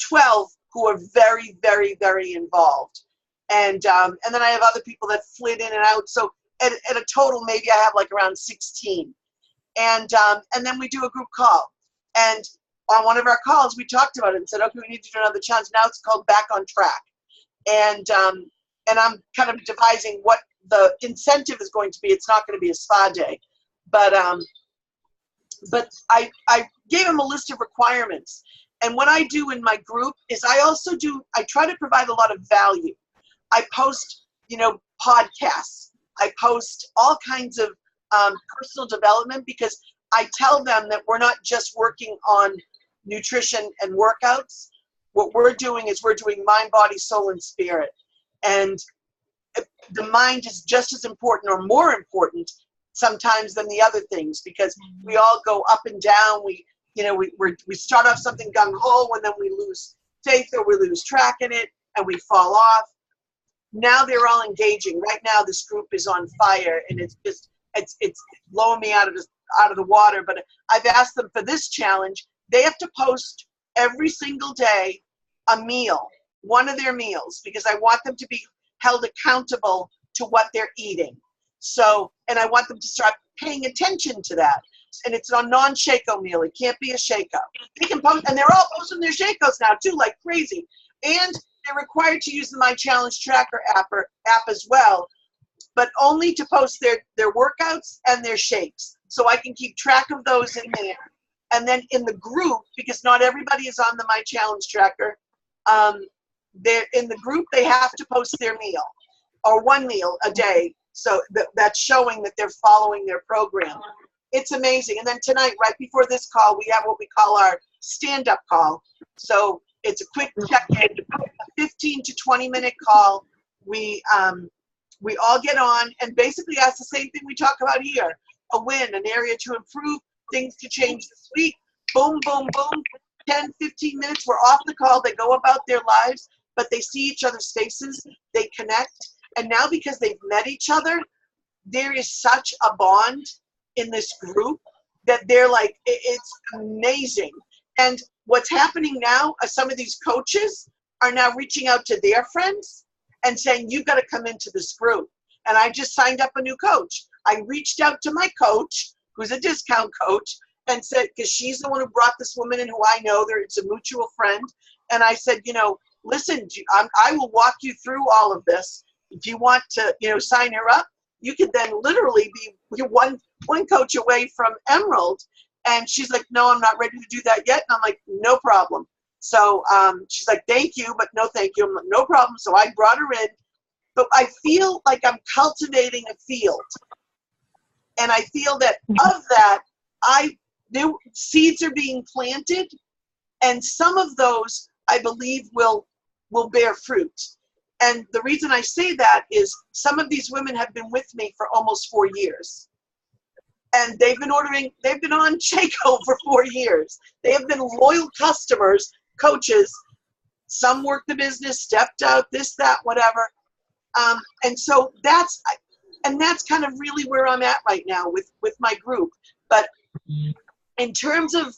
12 who are very, very, very involved. And then I have other people that flit in and out. So at a total, maybe I have like around 16. And then we do a group call. And on one of our calls, we talked about it and said, okay, we need to do another challenge. Now it's called Back on Track. And I'm kind of devising what the incentive is going to be. It's not going to be a spa day. But I gave them a list of requirements. And what I do in my group is I try to provide a lot of value. I post, podcasts. I post all kinds of personal development, because I tell them that we're not just working on nutrition and workouts. What we're doing is we're doing mind, body, soul, and spirit. And the mind is just as important or more important sometimes than the other things, because we all go up and down. We start off something gung-ho, and then we lose faith or we lose track in it and we fall off. Now they're all engaging. Right now this group is on fire, and it's blowing me out of the water. But I've asked them for this challenge. They have to post every single day a meal, one of their meals, because I want them to be held accountable to what they're eating. So, and I want them to start paying attention to that. And it's a non-Shako meal. It can't be a Shako. They can post, and they're all posting their Shakos now too, like crazy. And they're required to use the My Challenge Tracker app as well, but only to post their workouts and their shakes. So I can keep track of those in there. And then in the group, because not everybody is on the My Challenge Tracker, they're in the group, they have to post their meal, or one meal a day. So that's showing that they're following their program. It's amazing. And then tonight, right before this call, we have what we call our stand-up call. So it's a quick check-in, a 15 to 20-minute call. We all get on and basically ask the same thing we talk about here: a win, an area to improve, things to change this week. Boom, boom, boom. 10, 15 minutes, we're off the call. They go about their lives, but they see each other's faces. They connect. And now, because they've met each other, there is such a bond in this group that they're like, it's amazing. And what's happening now, some of these coaches are now reaching out to their friends and saying, you've got to come into this group. And I just signed up a new coach. I reached out to my coach, who's a discount coach, and said, because she's the one who brought this woman in who I know, it's a mutual friend. And I said, listen, I will walk you through all of this. If you want to, sign her up, you could then literally be one coach away from Emerald. And she's like, no, I'm not ready to do that yet. And I'm like, no problem. So she's like, thank you, but no thank you. I'm like, no problem. So I brought her in. But I feel like I'm cultivating a field. And I feel that of that, seeds are being planted. And some of those, I believe, will bear fruit. And the reason I say that is some of these women have been with me for almost 4 years. And they've been on Chaco for 4 years. They have been loyal customers, coaches. Some worked the business, stepped out, this, that, whatever. And so that's kind of really where I'm at right now with my group. But in terms of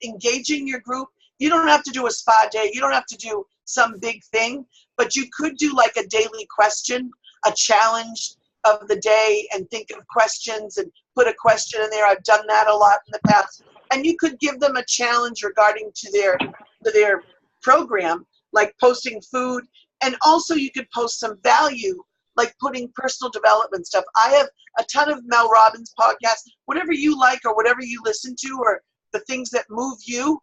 engaging your group, you don't have to do a spa day. You don't have to do some big thing, but you could do like a daily question, a challenge of the day, and think of questions and put a question in there. I've done that a lot in the past. And you could give them a challenge regarding to their program, like posting food. And also you could post some value, like putting personal development stuff. I have a ton of Mel Robbins podcasts, whatever you like or whatever you listen to or the things that move you.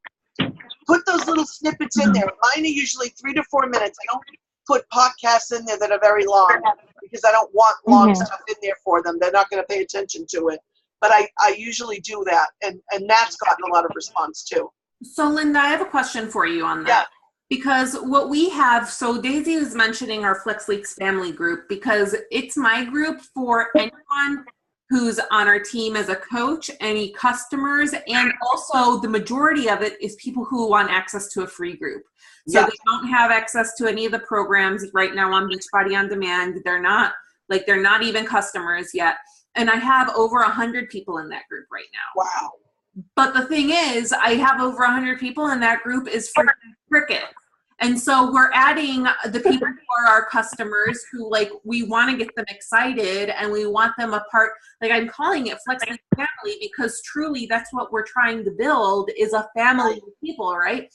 Put those little snippets in there. Mine are usually 3 to 4 minutes. I don't put podcasts in there that are very long because I don't want long stuff in there for them. They're not going to pay attention to it. But I usually do that, and that's gotten a lot of response too. So Linda, I have a question for you on that. Yeah. Because what we have, so Daisy was mentioning our Flex Leaks family group, because it's my group for anyone who's on our team as a coach, any customers, and also the majority of it is people who want access to a free group. So they don't have access to any of the programs right now on Beachbody On Demand. They're not even customers yet. And I have over 100 people in that group right now. Wow. But the thing is, I have over 100 people in that group is freaking cricket. And so we're adding the people who are our customers who, like, we want to get them excited and we want them a part. Like, I'm calling it Flex Leaks Family because truly that's what we're trying to build is a family of people, right?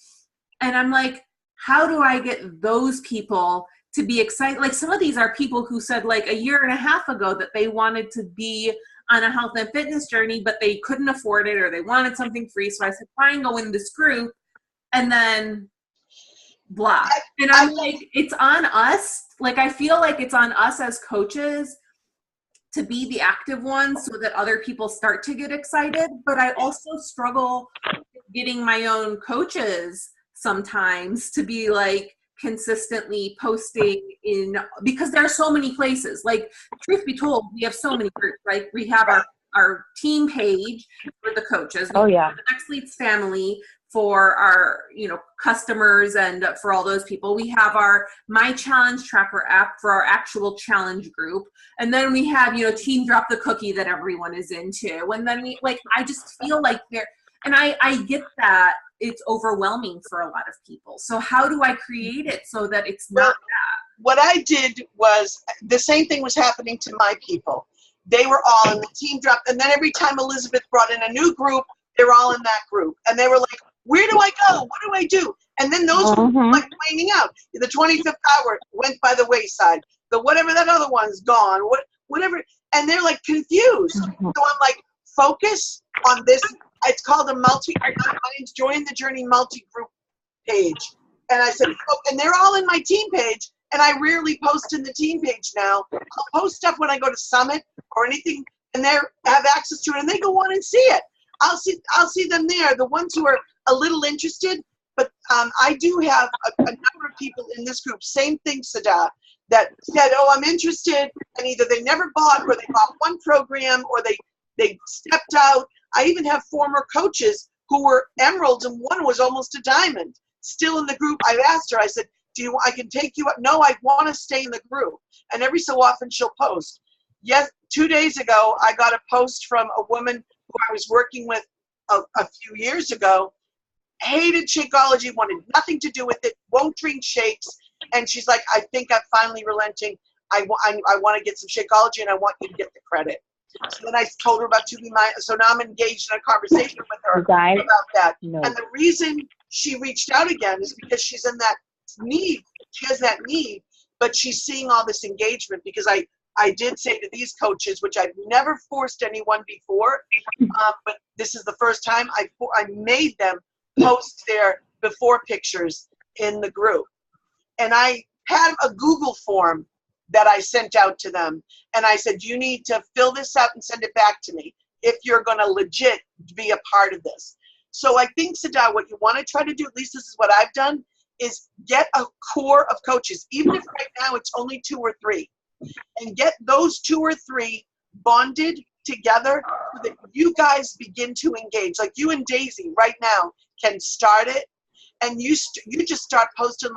And I'm like, how do I get those people to be excited? Like, some of these are people who said like a year and a half ago that they wanted to be on a health and fitness journey, but they couldn't afford it or they wanted something free. So I said, fine, go in this group. And then blah. And I'm like, it's on us. Like, I feel like it's on us as coaches to be the active ones so that other people start to get excited. But I also struggle getting my own coaches sometimes to be like consistently posting in, because there are so many places. Like, truth be told, we have so many groups, right? We have our team page for the coaches. We have the Flex Leaks family for our, customers and for all those people. We have our My Challenge Tracker app for our actual challenge group. And then we have, Team Drop the Cookie that everyone is into. And then I just feel like and I get that it's overwhelming for a lot of people. So how do I create it so that it's not that? What I did was the same thing was happening to my people. They were all in the Team Drop. And then every time Elizabeth brought in a new group, they were all in that group. And they were like, where do I go? What do I do? And then those were like flaming out. The 25th hour went by the wayside. The whatever that other one's gone. Whatever. And they're like confused. So I'm like, focus on this. It's called a mine's Join the Journey multi-group page. And I said, and they're all in my team page. And I rarely post in the team page now. I'll post stuff when I go to Summit or anything, and they have access to it, and they go on and see it. I'll see them there. The ones who are a little interested, but I do have a number of people in this group. Same thing, Sada, that said, "Oh, I'm interested," and either they never bought, or they bought one program, or they stepped out. I even have former coaches who were emeralds, and one was almost a diamond. Still in the group. I've asked her. I said, I can take you up? No, I want to stay in the group. And every so often she'll post. Yes, 2 days ago, I got a post from a woman who I was working with a few years ago. Hated Shakeology, wanted nothing to do with it, won't drink shakes. And she's like, I think I'm finally relenting. I want to get some Shakeology, and I want you to get the credit. So then I told her about so now I'm engaged in a conversation with her about that. No. And the reason she reached out again is because she's in that need. She has that need, but she's seeing all this engagement because I I did say to these coaches, which I've never forced anyone before, but this is the first time I made them post their before pictures in the group. And I had a Google form that I sent out to them. And I said, you need to fill this out and send it back to me if you're going to legit be a part of this. So I think, Sadaf, what you want to try to do, at least this is what I've done, is get a core of coaches, even if right now it's only 2 or 3, and get those 2 or 3 bonded together so that you guys begin to engage. Like you and Daisy right now can start it, and you just start posting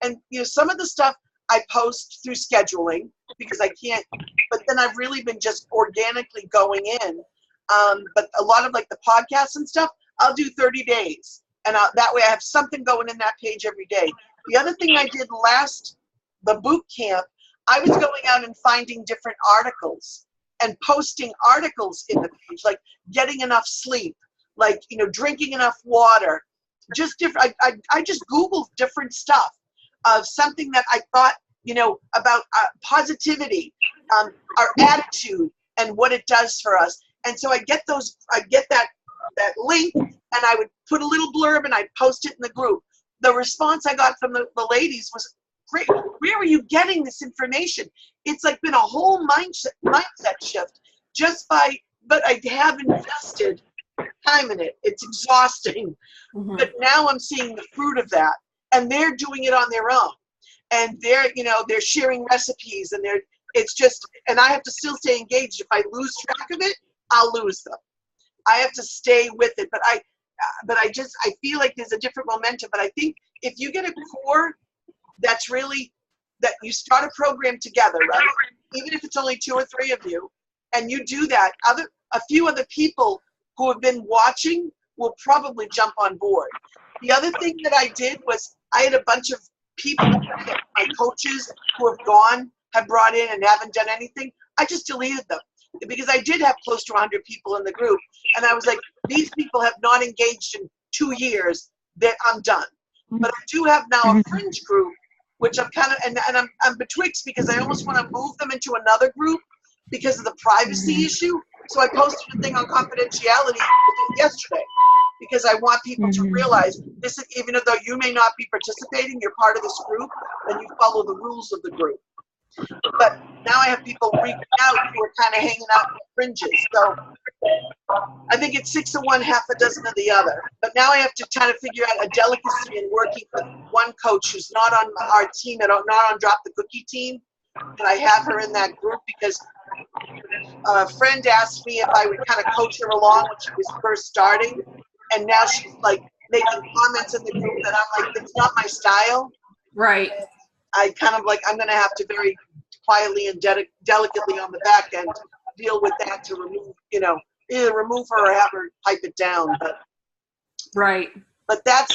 and some of the stuff I post through scheduling because I can't, but then I've really been just organically going in. But a lot of the podcasts and stuff, I'll do 30 days. And that way I have something going in that page every day. The other thing I did the boot camp, I was going out and finding different articles and posting articles in the page, like getting enough sleep, drinking enough water, just different. I just Googled different stuff of something that I thought, about positivity, our attitude and what it does for us. And so I get that link, and I would put a little blurb and I'd post it in the group. The response I got from the ladies was, great, where are you getting this information? It's been a whole mindset shift but I have invested time in it. It's exhausting. Mm-hmm. But now I'm seeing the fruit of that, and they're doing it on their own. And they're sharing recipes, and and I have to still stay engaged. If I lose track of it, I'll lose them. I have to stay with it, but I feel like there's a different momentum. But I think if you get a core that's really, that you start a program together, right? Even if it's only 2 or 3 of you, and you do that, a few other people who have been watching will probably jump on board. The other thing that I did was I had a bunch of people, my coaches who have brought in and haven't done anything. I just deleted them because I did have close to 100 people in the group, and I was like, these people have not engaged in 2 years. That I'm done. But I do have now a fringe group, which I'm kind of, and I'm betwixt because I almost want to move them into another group because of the privacy issue. So I posted a thing on confidentiality yesterday because I want people to realize this is, even though you may not be participating, you're part of this group and you follow the rules of the group. But now I have people reaching out who are kind of hanging out in the fringes. So I think it's 6 of one, half a dozen of the other. But now I have to kind of figure out a delicacy in working with one coach who's not on our team, not on Drop the Cookie team. And I have her in that group because a friend asked me if I would kind of coach her along when she was first starting. And now she's making comments in the group that I'm like, it's not my style. Right. I kind of I'm going to have to very quietly and delicately on the back end deal with that to remove, either remove her or have her pipe it down. But right. But that's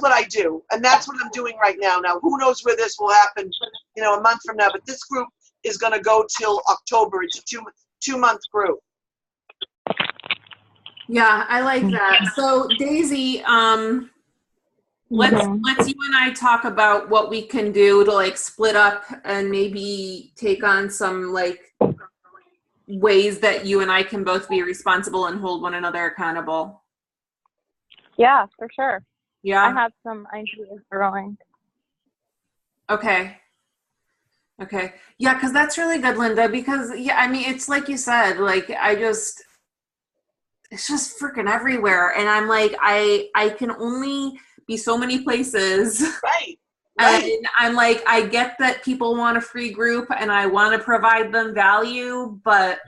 what I do, and that's what I'm doing right now. Now, who knows where this will happen, a month from now? But this group is going to go till October. It's a 2-month group. Yeah, I like that. So, Daisy, let's you and I talk about what we can do to split up and maybe take on some ways that you and I can both be responsible and hold one another accountable. Yeah, for sure. Yeah. I have some ideas growing. Okay. Yeah, because that's really good, Linda, because it's like you said, it's just freaking everywhere. And I'm I can only be so many places. Right. And I'm I get that people want a free group and I want to provide them value, but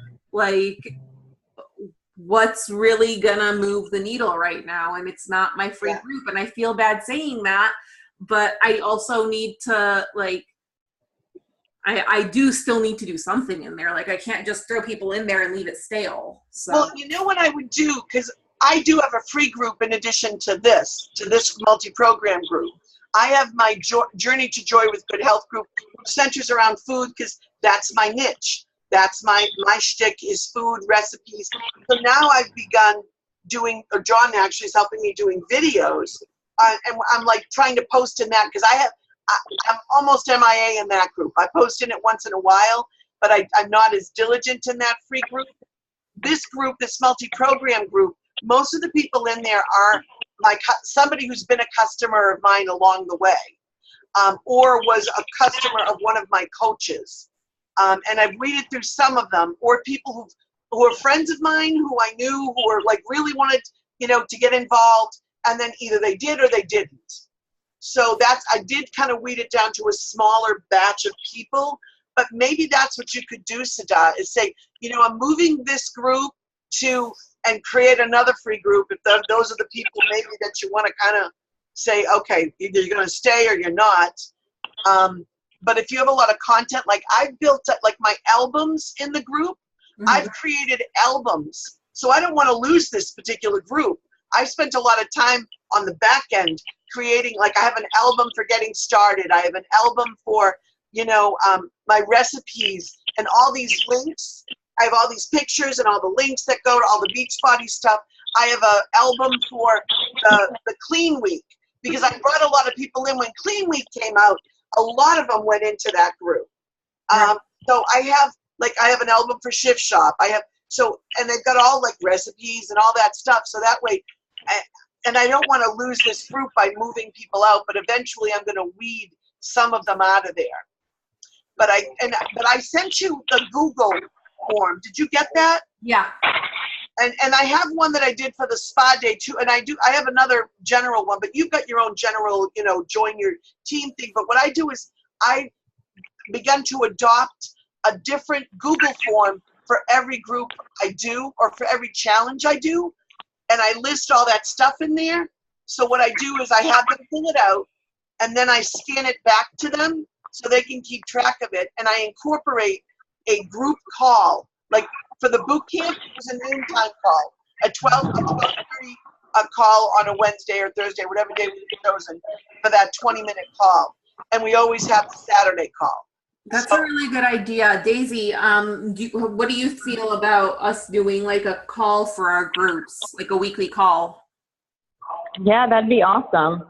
what's really gonna move the needle right now? And it's not my free group. And I feel bad saying that, but I also need to I do still need to do something in there. I can't just throw people in there and leave it stale. So. Well, you know what I would do? Because I do have a free group in addition to this multi-program group. I have my Journey to Joy with Good Health group, which centers around food because that's my niche. That's my shtick is food recipes. So now I've begun doing, or John actually is helping me doing videos. And I'm trying to post in that because I'm almost MIA in that group. I post in it once in a while, but I'm not as diligent in that free group. This group, this multi-program group, most of the people in there are somebody who's been a customer of mine along the way, or was a customer of one of my coaches. And I've weeded through some of them, or people who are friends of mine who I knew who were like really wanted, to get involved, and then either they did or they didn't. So I did kind of weed it down to a smaller batch of people, but maybe that's what you could do, Sada, is say, I'm moving this group and create another free group if those are the people maybe that you want to kind of say, okay, either you're going to stay or you're not. But if you have a lot of content, like I've built up like my albums in the group, I've created albums. So I don't want to lose this particular group. I've spent a lot of time on the back end creating, like I have an album for getting started. I have an album for, my recipes and all these links. I have all these pictures and all the links that go to all the Beachbody stuff. I have an album for the Clean Week, because I brought a lot of people in when Clean Week came out. A lot of them went into that group. So I have an album for Shift Shop. And they've got all like recipes and all that stuff. So that way, and I don't want to lose this group by moving people out, but eventually I'm going to weed some of them out of there. But I sent you the Google form. Did you get that? Yeah. And I have one that I did for the spa day too. And I have another general one, but you've got your own general, join your team thing. But what I do is I began to adopt a different Google form for every group I do, or for every challenge I do. And I list all that stuff in there. So what I do is I have them fill it out, and then I scan it back to them so they can keep track of it. And I incorporate a group call. Like for the boot camp, it was a noontime call. A 12:30 call on a Wednesday or Thursday, whatever day we've chosen for that 20-minute call. And we always have the Saturday call. That's a really good idea. Daisy, what do you feel about us doing like a call for our groups, like a weekly call? Yeah, that'd be awesome.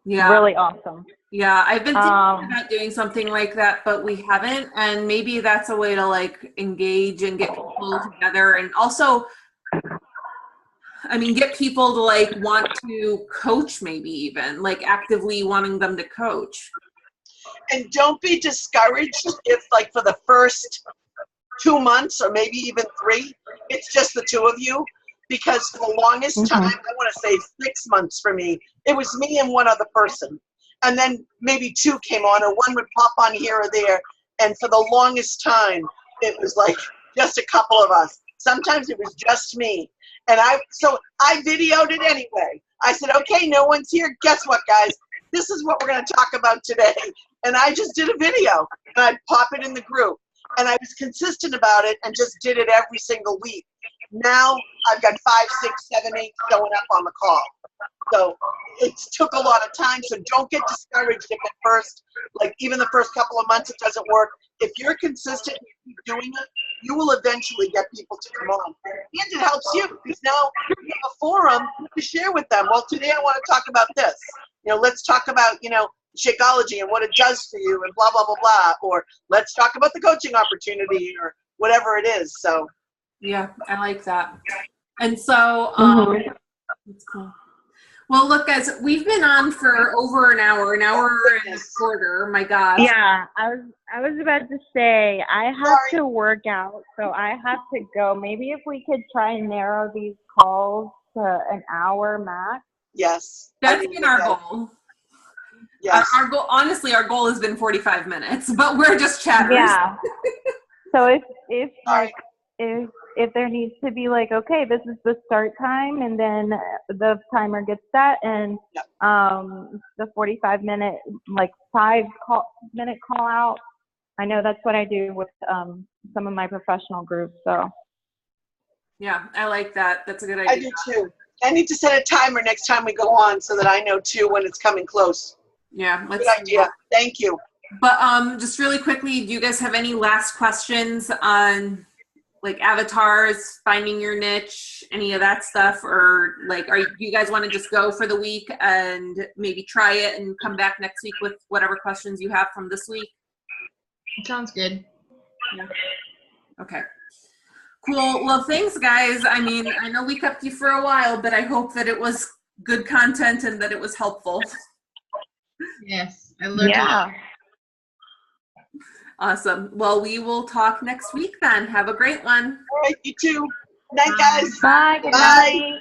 Yeah. Really awesome. Yeah, I've been thinking about doing something like that, but we haven't. And maybe that's a way to like engage and get people together. And also, get people to like want to coach, maybe even like actively wanting them to coach. And don't be discouraged if like for the first 2 months or maybe even 3, it's just the two of you. Because for the longest time, I want to say 6 months for me, it was me and one other person. And then maybe 2 came on, or one would pop on here or there. And for the longest time, it was like just a couple of us. Sometimes it was just me. And so I videoed it anyway. I said, okay, no one's here. Guess what, guys? This is what we're going to talk about today. And I just did a video, and I'd pop it in the group. And I was consistent about it and just did it every single week. Now I've got 5, 6, 7, 8 going up on the call. So it took a lot of time. So don't get discouraged if at first, like even the first couple of months, it doesn't work. If you're consistent and you keep doing it, you will eventually get people to come on. And it helps you, because now you have a forum to share with them. Well, today I want to talk about this. Let's talk about, Shakeology and what it does for you and blah, blah, blah, blah. Or let's talk about the coaching opportunity or whatever it is. So. Yeah, I like that. And so, that's cool. Well, look, guys, we've been on for over an hour and a quarter. My gosh. Yeah, I was about to say I have to work out, so I have to go. Maybe if we could try and narrow these calls to an hour max. Yes. That's been our goal. Yes. Our goal, honestly, our goal has been 45 minutes, but we're just chatters. Yeah. So if there needs to be like, okay, this is the start time, and then the timer gets set, and the 45-minute, like 5-minute call out. I know that's what I do with some of my professional groups. So. Yeah, I like that. That's a good idea. I do too. I need to set a timer next time we go on so that I know too when it's coming close. Yeah, good idea. Thank you. But just really quickly, do you guys have any last questions on like avatars, finding your niche, any of that stuff? Or like, you guys want to just go for the week and maybe try it and come back next week with whatever questions you have from this week? Sounds good. Yeah. Okay. Cool. Well, thanks, guys. I mean, I know we kept you for a while, but I hope that it was good content and that it was helpful. Yes, I learned a lot. Awesome. Well, we will talk next week then. Have a great one. All right, you too. Good night, guys. Bye. Good Bye. night.